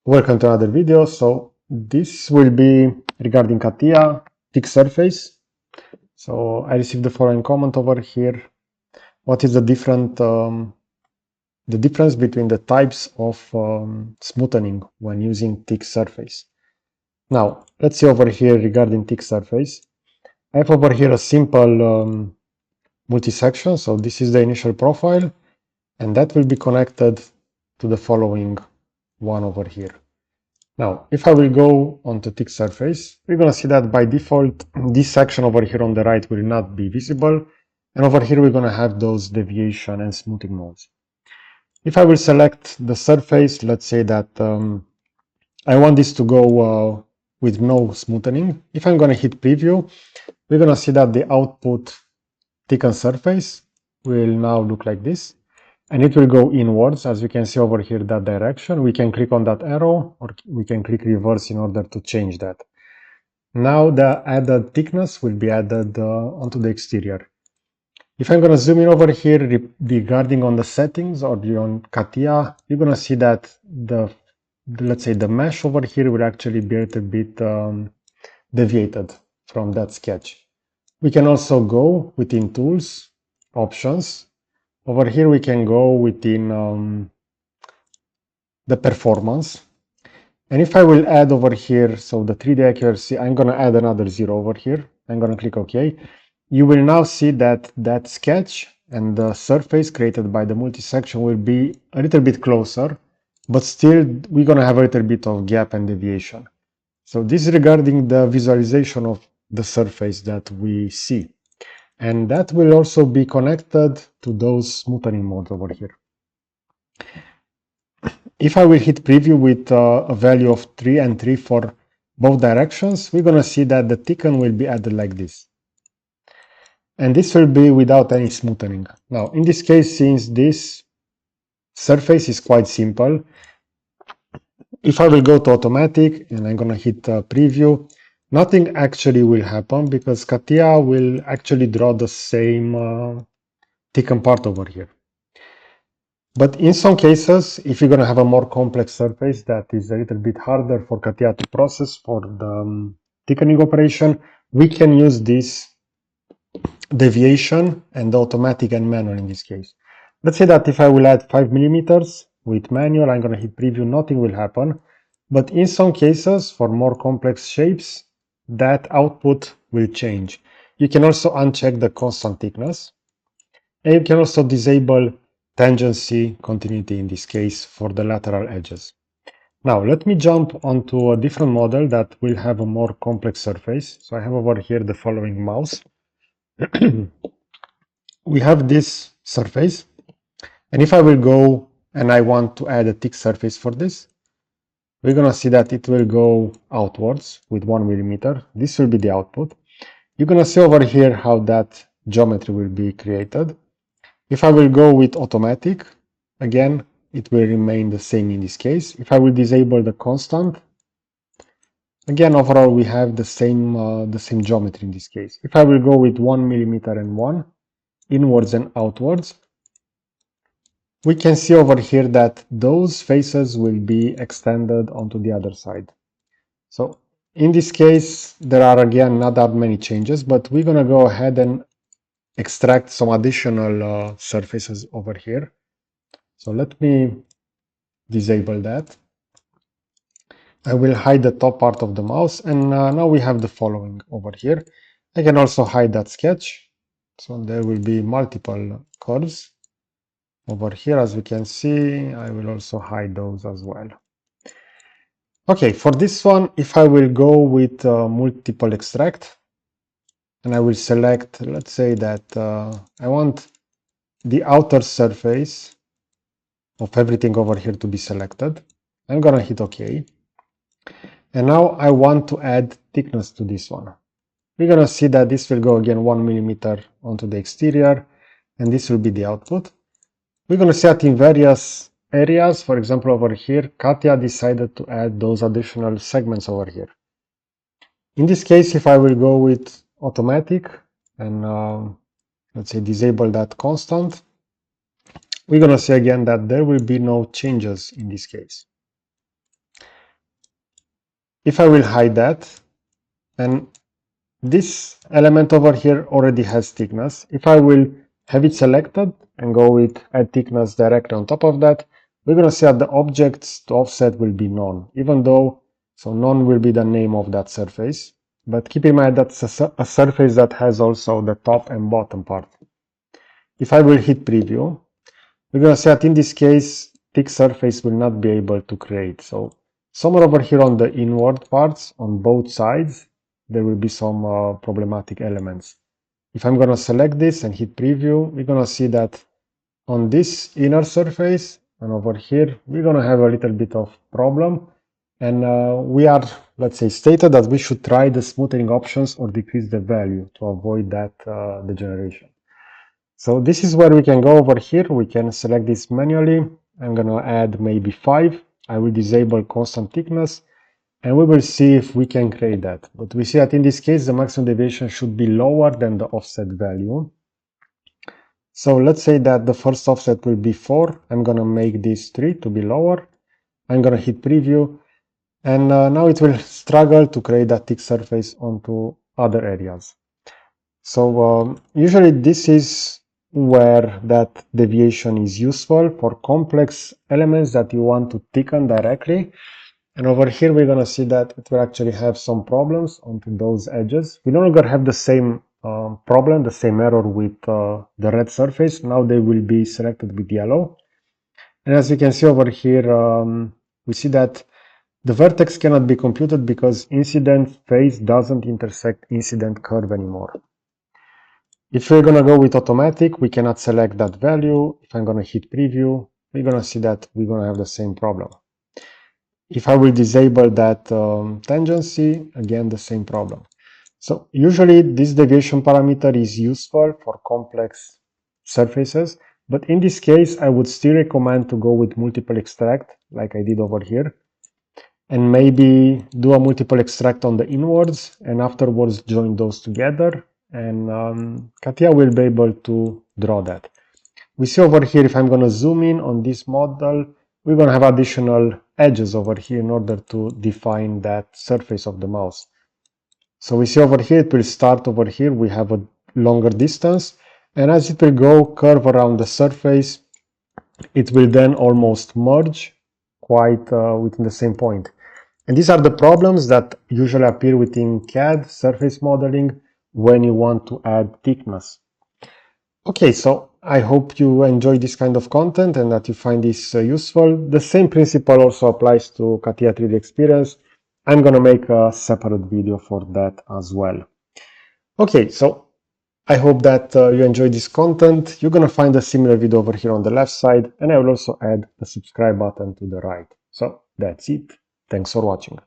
Welcome to another video. So this will be regarding Catia thick surface. So I received the following comment over here. What is the difference between the types of smoothing when using thick surface? Now let's see over here regarding thick surface. I have over here a simple multi-section. So this is the initial profile, and that will be connected to the following one over here. Now, if I will go onto thick surface, we're going to see that by default, this section over here on the right will not be visible. And over here, we're going to have those deviation and smoothing modes. If I will select the surface, let's say that I want this to go with no smoothing. If I'm going to hit preview, we're going to see that the output thickened surface will now look like this. And it will go inwards, as you can see over here, that direction. We can click on that arrow, or we can click reverse in order to change that. Now the added thickness will be added onto the exterior. If I'm going to zoom in over here regarding on the settings or on Catia, you're going to see that let's say the mesh over here will actually be a little bit deviated from that sketch. We can also go within tools, options. Over here, we can go within the performance. And if I will add over here, so the 3D accuracy, I'm going to add another 0 over here. I'm going to click OK. You will now see that that sketch and the surface created by the multi-section will be a little bit closer, but still we're going to have a little bit of gap and deviation. So this is regarding the visualization of the surface that we see. And that will also be connected to those smoothing modes over here. If I will hit preview with a value of 3 and 3 for both directions, we're going to see that the thicken will be added like this. And this will be without any smoothing. Now, in this case, since this surface is quite simple, if I will go to automatic and I'm going to hit preview, nothing actually will happen because Catia will actually draw the same thicken part over here. But in some cases, if you're going to have a more complex surface that is a little bit harder for Catia to process for the thickening operation, we can use this deviation and the automatic and manual in this case. Let's say that if I will add 5 millimeters with manual, I'm going to hit preview, nothing will happen. But in some cases, for more complex shapes, that output will change. You can also uncheck the constant thickness. And you can also disable tangency continuity in this case for the lateral edges. Now let me jump onto a different model that will have a more complex surface. So I have over here the following mouse. We have this surface, and if I will go and I want to add a thick surface for this, we're going to see that it will go outwards with 1 millimeter. This will be the output. You're going to see over here how that geometry will be created. If I will go with automatic, again, it will remain the same in this case. If I will disable the constant, again, overall, we have the same geometry in this case. If I will go with 1 millimeter and 1, inwards and outwards, we can see over here that those faces will be extended onto the other side. So in this case, there are again not that many changes, but we're going to go ahead and extract some additional surfaces over here. So let me disable that. I will hide the top part of the mouse, and now we have the following over here. I can also hide that sketch. So there will be multiple curves. Over here, as we can see, I will also hide those as well. Okay, for this one, if I will go with multiple extract, and I will select, let's say that I want the outer surface of everything over here to be selected. I'm gonna hit OK. And now I want to add thickness to this one. We're gonna see that this will go again 1 millimeter onto the exterior, and this will be the output. We're gonna see that in various areas, for example over here, Catia decided to add those additional segments over here. In this case, if I will go with automatic and let's say disable that constant, we're going to see again that there will be no changes in this case. If I will hide that, and this element over here already has thickness, if I will have it selected and go with add thickness directly on top of that, we're going to see that the objects to offset will be none, even though, so none will be the name of that surface. But keep in mind that's a surface that has also the top and bottom part. If I will hit preview, we're going to see that in this case, thick surface will not be able to create. So somewhere over here on the inward parts, on both sides, there will be some problematic elements. If I'm going to select this and hit preview, we're going to see that on this inner surface and over here, we're going to have a little bit of problem. And we are, let's say, stated that we should try the smoothing options or decrease the value to avoid that degeneration. So this is where we can go over here. We can select this manually. I'm going to add maybe 5. I will disable constant thickness and we will see if we can create that. But we see that in this case, the maximum deviation should be lower than the offset value. So let's say that the first offset will be 4. I'm going to make this 3 to be lower. I'm going to hit preview. And now it will struggle to create that thick surface onto other areas. So usually this is where that deviation is useful for complex elements that you want to thicken directly. And over here, we're going to see that it will actually have some problems onto those edges. We no longer have the same problem, the same error with the red surface. Now they will be selected with yellow. And as you can see over here, we see that the vertex cannot be computed because incident face doesn't intersect incident curve anymore. If we're going to go with automatic, we cannot select that value. If I'm going to hit preview, we're going to see that we're going to have the same problem. If I will disable that tangency, again, the same problem. So usually this deviation parameter is useful for complex surfaces, but in this case, I would still recommend to go with multiple extract, like I did over here, and maybe do a multiple extract on the inwards and afterwards join those together. And Catia will be able to draw that. We see over here, if I'm going to zoom in on this model, we're going to have additional edges over here in order to define that surface of the mouse. So we see over here, it will start over here, we have a longer distance, and as it will go curve around the surface, it will then almost merge quite within the same point. And these are the problems that usually appear within CAD surface modeling when you want to add thickness. Okay, so I hope you enjoy this kind of content and that you find this useful. The same principle also applies to Catia 3D Experience. I'm going to make a separate video for that as well. Okay, so I hope that you enjoyed this content. You're going to find a similar video over here on the left side, and I will also add the subscribe button to the right. So that's it. Thanks for watching.